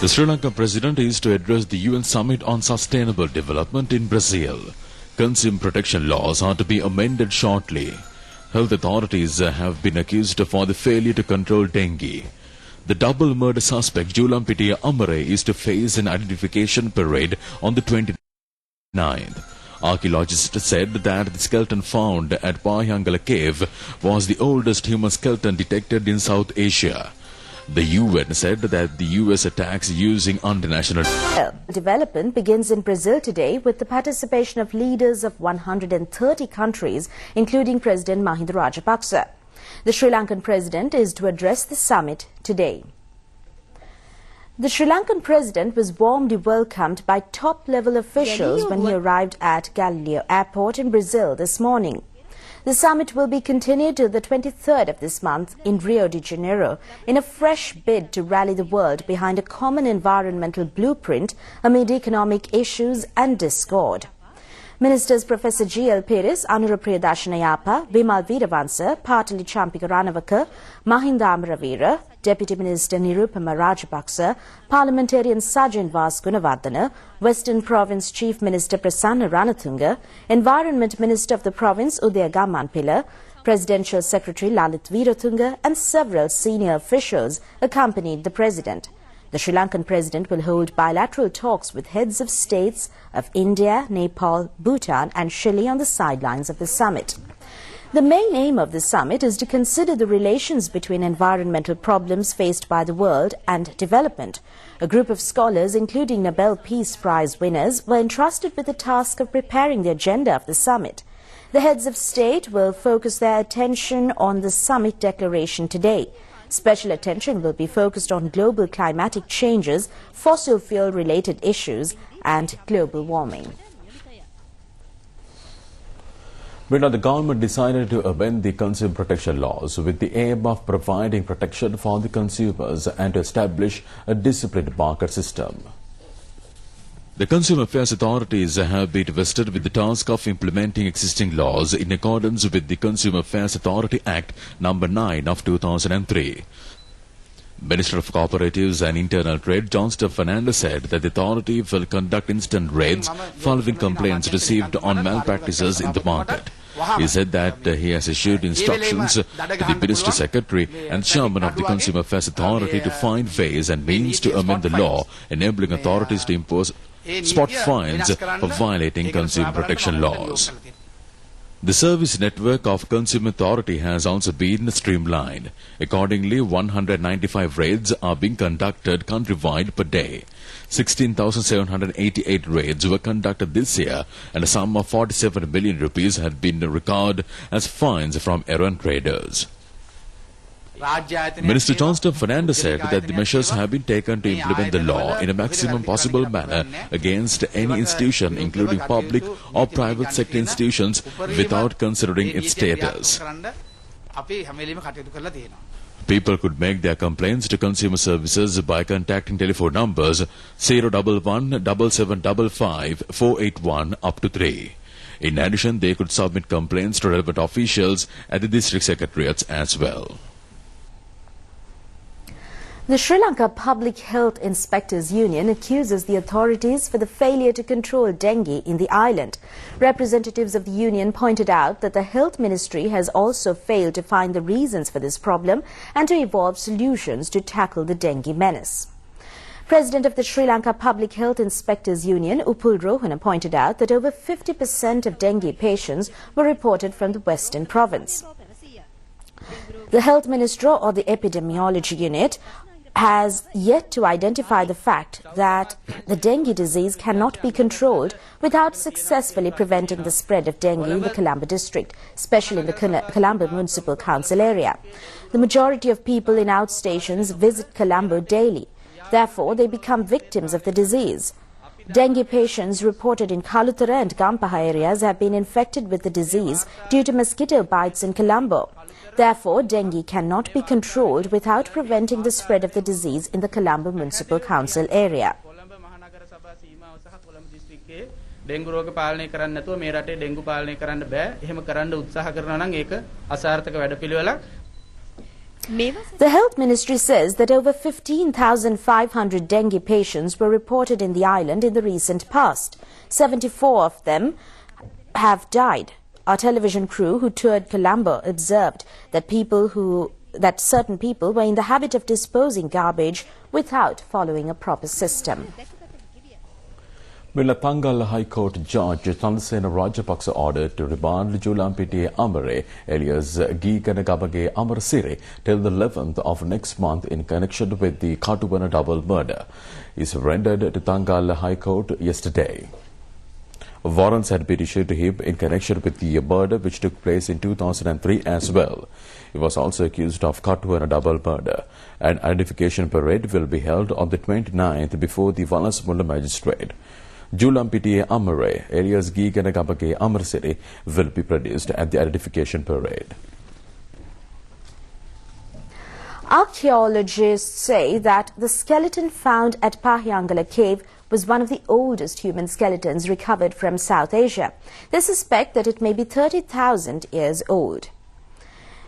The Sri Lankan president is to address the UN Summit on Sustainable Development in Brazil. Consumer protection laws are to be amended shortly. Health authorities have been accused for the failure to control dengue. The double murder suspect Julampitiya Amare is to face an identification parade on the 29th. Archaeologists said that the skeleton found at Payangala cave was the oldest human skeleton detected in South Asia. The UN said that the US attacks using international development begins in Brazil today with the participation of leaders of 130 countries, including President Mahinda Rajapaksa. The Sri Lankan president is to address the summit today. The Sri Lankan president was warmly welcomed by top-level officials when he arrived at Galileo Airport in Brazil this morning. The summit will be continued till the 23rd of this month in Rio de Janeiro in a fresh bid to rally the world behind a common environmental blueprint amid economic issues and discord. Ministers Professor G.L. Perez, Anurapriya Dashanayapa, Bimal Veeravansa, Patali Champika Ranavaka, Mahinda Amaravira, Deputy Minister Nirupama Rajapaksa, Parliamentarian Sajjan Vas Gunawardena, Western Province Chief Minister Prasanna Ranatunga, Environment Minister of the Province Udaya Gammanpilla, Presidential Secretary Lalit Veeratunga and several senior officials accompanied the President. The Sri Lankan President will hold bilateral talks with heads of states of India, Nepal, Bhutan and Chile on the sidelines of the summit. The main aim of the summit is to consider the relations between environmental problems faced by the world and development. A group of scholars, including Nobel Peace Prize winners, were entrusted with the task of preparing the agenda of the summit. The heads of state will focus their attention on the summit declaration today. Special attention will be focused on global climatic changes, fossil fuel-related issues and global warming. Meanwhile, the government decided to amend the consumer protection laws with the aim of providing protection for the consumers and to establish a disciplined market system. The Consumer Affairs authorities have been vested with the task of implementing existing laws in accordance with the Consumer Affairs Authority Act No. 9 of 2003. Minister of Cooperatives and Internal Trade Johnston Fernandez said that the authority will conduct instant raids following complaints received on malpractices in the market. He said that he has issued instructions to the Ministry Secretary and Chairman of the Consumer Affairs Authority to find ways and means to amend the law, enabling authorities to impose spot fines for violating consumer protection laws. The service network of Consumer Authority has also been streamlined. Accordingly, 195 raids are being conducted countrywide per day. 16,788 raids were conducted this year and a sum of 47 million rupees had been recorded as fines from errant traders. Minister Johnston Fernandez said that the measures have been taken to implement the law in a maximum possible manner against any institution, including public or private sector institutions, without considering its status. People could make their complaints to consumer services by contacting telephone numbers 011 7755 481 up to 3. In addition, they could submit complaints to relevant officials at the district secretariats as well. The Sri Lanka Public Health Inspectors Union accuses the authorities for the failure to control dengue in the island. Representatives of the union pointed out that the Health Ministry has also failed to find the reasons for this problem and to evolve solutions to tackle the dengue menace. President of the Sri Lanka Public Health Inspectors Union, Upul Rohana, pointed out that over 50% of dengue patients were reported from the Western Province. The Health Minister or the Epidemiology Unit has yet to identify the fact that the dengue disease cannot be controlled without successfully preventing the spread of dengue in the Colombo district, especially in the Colombo Municipal Council area. The majority of people in outstations visit Colombo daily. Therefore, they become victims of the disease. Dengue patients reported in Kalutara and Gampaha areas have been infected with the disease due to mosquito bites in Colombo. Therefore, dengue cannot be controlled without preventing the spread of the disease in the Colombo Municipal Council area. Dengue රෝග පාලනය කරන්න නැතුව මේ රටේ dengue පාලනය කරන්න බෑ. එහෙම කරන්න උත්සාහ කරනවා නම් ඒක අසාර්ථක වැඩපිළිවෙලක්. The Health Ministry says that over 15,500 dengue patients were reported in the island in the recent past. 74 of them have died. Our television crew who toured Colombo observed that certain people were in the habit of disposing garbage without following a proper system. Tangal High Court Judge Thandasena Rajapaksa ordered to remand Julampitiye Amare alias Giganagabage Amarasiri till the 11th of next month in connection with the Katuwana double murder. He surrendered to Tangal High Court yesterday. Warrants had been issued to him in connection with the murder which took place in 2003 as well. He was also accused of Katuwana double murder. An identification parade will be held on the 29th before the Valasmunda magistrate. Julampitiye Amare, alias Giganagabage Amarasiri, will be produced at the identification parade. Archaeologists say that the skeleton found at Pahyangala cave was one of the oldest human skeletons recovered from South Asia. They suspect that it may be 30,000 years old.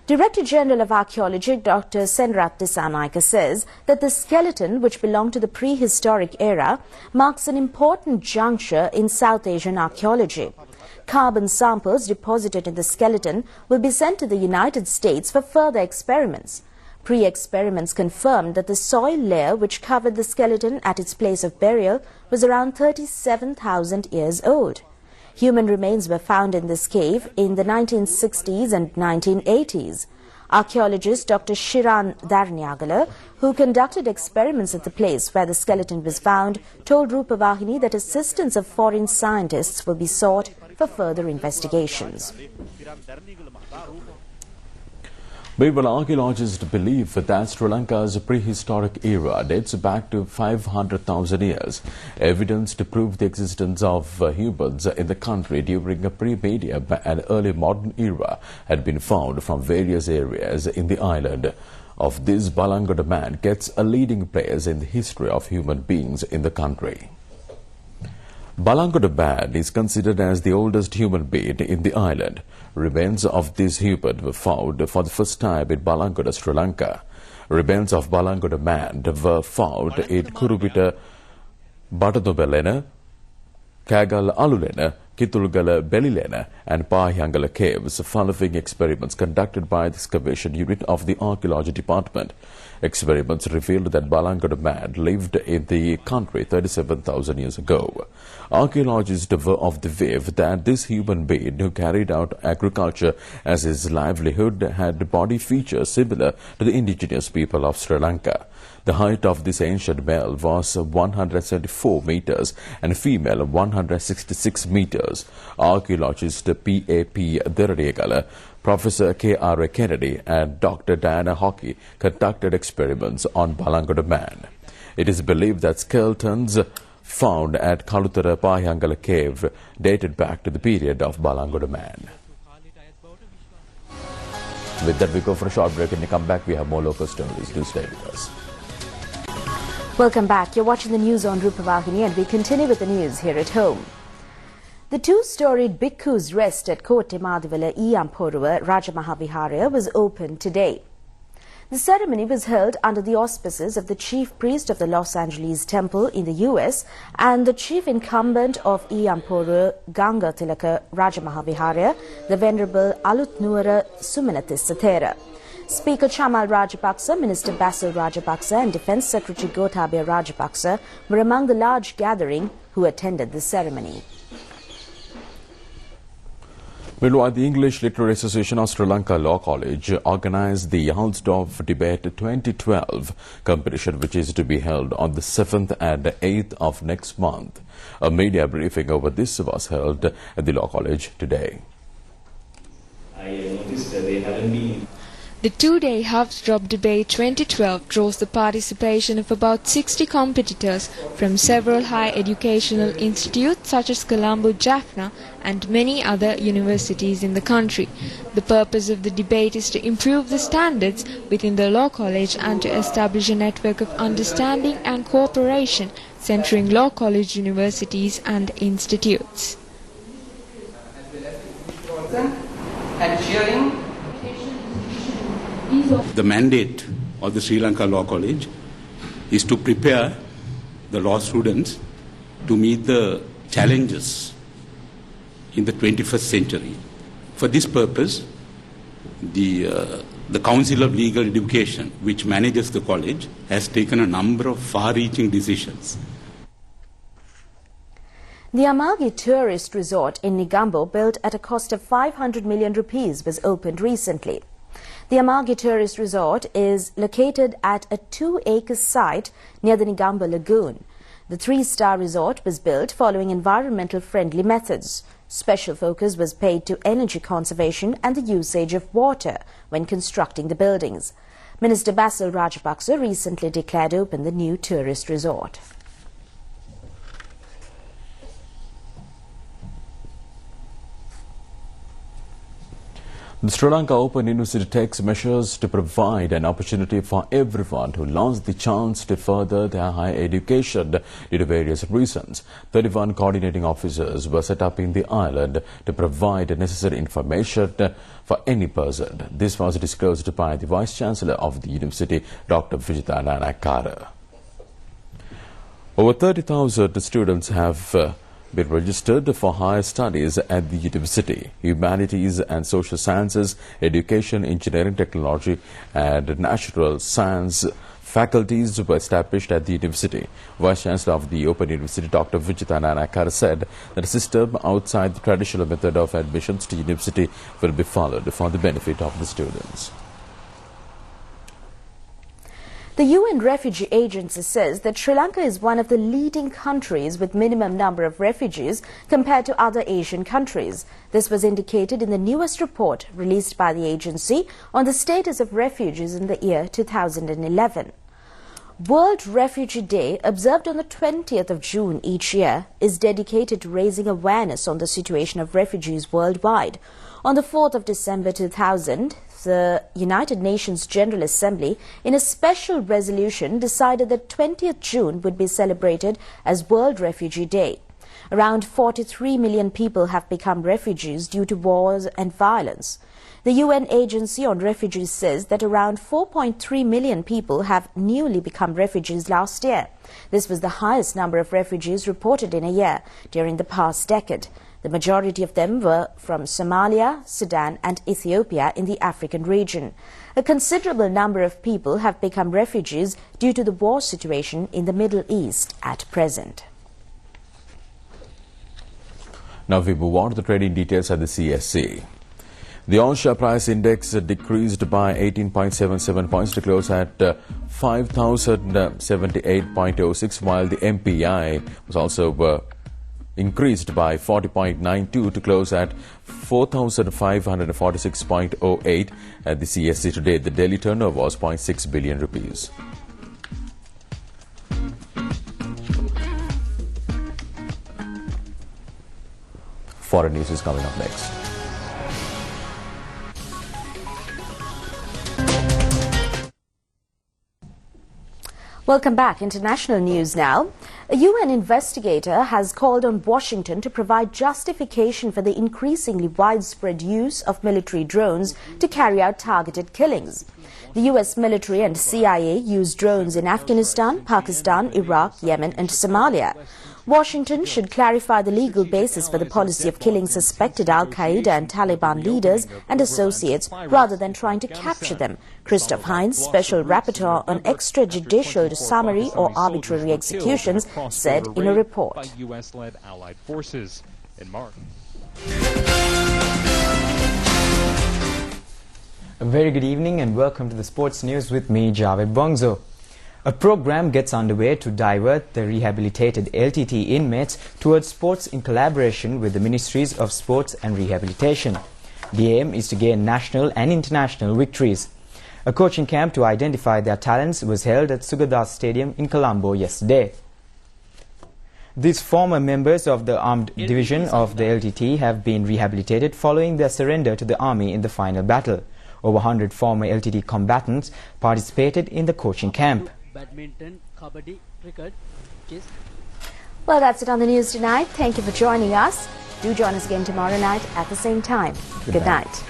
Director General of Archaeology Dr. Senrat Disanaika says that the skeleton, which belonged to the prehistoric era, marks an important juncture in South Asian archaeology. Carbon samples deposited in the skeleton will be sent to the United States for further experiments. Pre-experiments confirmed that the soil layer which covered the skeleton at its place of burial was around 37,000 years old. Human remains were found in this cave in the 1960s and 1980s. Archaeologist Dr. Shiran Darnyagala, who conducted experiments at the place where the skeleton was found, told Rupavahini that assistance of foreign scientists will be sought for further investigations. Meanwhile, archaeologists believe that Sri Lanka's prehistoric era dates back to 500,000 years. Evidence to prove the existence of humans in the country during a pre-medium and early modern era had been found from various areas in the island. Of this, Balangoda man gets a leading place in the history of human beings in the country. Balangoda man is considered as the oldest human being in the island. Remains of this human were found for the first time in Balangoda, Sri Lanka. Remains of Balangoda man were found in Kurubita, Batadobelena, Kagal Alulena, Kitulgala Belilena and Pahyangala caves following experiments conducted by the excavation unit of the archaeology department. Experiments revealed that Balangoda man lived in the country 37,000 years ago. Archaeologists were of the view that this human being who carried out agriculture as his livelihood had body features similar to the indigenous people of Sri Lanka. The height of this ancient male was 174 meters and female 166 meters. Archaeologist P.A.P. Deradegala, Professor K.R. Kennedy and Dr. Diana Hockey conducted experiments on Balangoda man. It is believed that skeletons found at Kalutara Pahyangala cave dated back to the period of Balangoda man. With that, we go for a short break. When we come back, we have more local stories. Do stay with us. Welcome back. You're watching the news on Rupavahini and we continue with the news here at home. The two-storied Bhikkhu's Rest at Kotte Madivala Iyamporuwa Rajamahaviharya was opened today. The ceremony was held under the auspices of the chief priest of the Los Angeles Temple in the US and the chief incumbent of Iyamporuwa Ganga Tilaka Rajamahaviharya, the Venerable Alutnuara Sumanathissathera. Speaker Chamal Rajapaksa, Minister Basil Rajapaksa and Defence Secretary Gotabaya Rajapaksa were among the large gathering who attended the ceremony. Meanwhile, the English Literary Association of Sri Lanka Law College organised the Halsdorf Debate 2012 competition, which is to be held on the 7th and 8th of next month. A media briefing over this was held at the Law College today. I noticed that they haven't been. The two-day Halsdorf Debate 2012 draws the participation of about 60 competitors from several higher educational institutes such as Colombo, Jaffna and many other universities in the country. The purpose of the debate is to improve the standards within the law college and to establish a network of understanding and cooperation centering law college universities and institutes. And sharing The mandate of the Sri Lanka Law College is to prepare the law students to meet the challenges in the 21st century. For this purpose, the Council of Legal Education, which manages the college, has taken a number of far-reaching decisions. The Amagi tourist resort in Negombo, built at a cost of 500 million rupees, was opened recently. The Amagi tourist resort is located at a 2-acre site near the Negombo Lagoon. The 3-star resort was built following environmental friendly methods. Special focus was paid to energy conservation and the usage of water when constructing the buildings. Minister Basil Rajapaksa recently declared open the new tourist resort. The Sri Lanka Open University takes measures to provide an opportunity for everyone who lost the chance to further their higher education due to various reasons. 31 coordinating officers were set up in the island to provide necessary information for any person. This was disclosed by the Vice-Chancellor of the University, Dr. Vijitha Nanakara. Over 30,000 students have been registered for higher studies at the university. Humanities and social sciences, education, engineering, technology and natural science faculties were established at the university. Vice-Chancellor of the Open University, Dr. Vijitha Nanakara, said that a system outside the traditional method of admissions to university will be followed for the benefit of the students. The UN Refugee Agency says that Sri Lanka is one of the leading countries with minimum number of refugees compared to other Asian countries. This was indicated in the newest report released by the agency on the status of refugees in the year 2011. World Refugee Day, observed on the 20th of June each year, is dedicated to raising awareness on the situation of refugees worldwide. On the 4th of December 2000, the United Nations General Assembly, in a special resolution, decided that 20th June would be celebrated as World Refugee Day. Around 43 million people have become refugees due to wars and violence. The UN Agency on Refugees says that around 4.3 million people have newly become refugees last year. This was the highest number of refugees reported in a year during the past decade. The majority of them were from Somalia, Sudan and Ethiopia in the African region. A considerable number of people have become refugees due to the war situation in the Middle East at present. Now we move on to the trading details at the CSE. The all-share price index decreased by 18.77 points to close at 5,078.06, while the MPI was also increased by 40.92 to close at 4,546.08 at the CSE today. The daily turnover was 0.6 billion rupees. Foreign news is coming up next. Welcome back. International news now. A UN investigator has called on Washington to provide justification for the increasingly widespread use of military drones to carry out targeted killings. The US military and CIA use drones in Afghanistan, Pakistan, Iraq, Yemen and Somalia. Washington should clarify the legal basis for the policy of killing suspected Al-Qaeda and Taliban leaders and associates rather than trying to capture them. Christoph Heinz, Special Rapporteur on Extrajudicial Summary or Arbitrary Executions, said in a report. By US-led allied forces in March. A very good evening and welcome to the sports news with me, Javed Bongzo. A program gets underway to divert the rehabilitated LTT inmates towards sports in collaboration with the Ministries of Sports and Rehabilitation. The aim is to gain national and international victories. A coaching camp to identify their talents was held at Sugadas Stadium in Colombo yesterday. These former members of the armed division of the LTT have been rehabilitated following their surrender to the army in the final battle. Over 100 former LTT combatants participated in the coaching camp. Badminton, kabaddi, cricket, chess. Well, that's it on the news tonight. Thank you for joining us. Do join us again tomorrow night at the same time. Good night.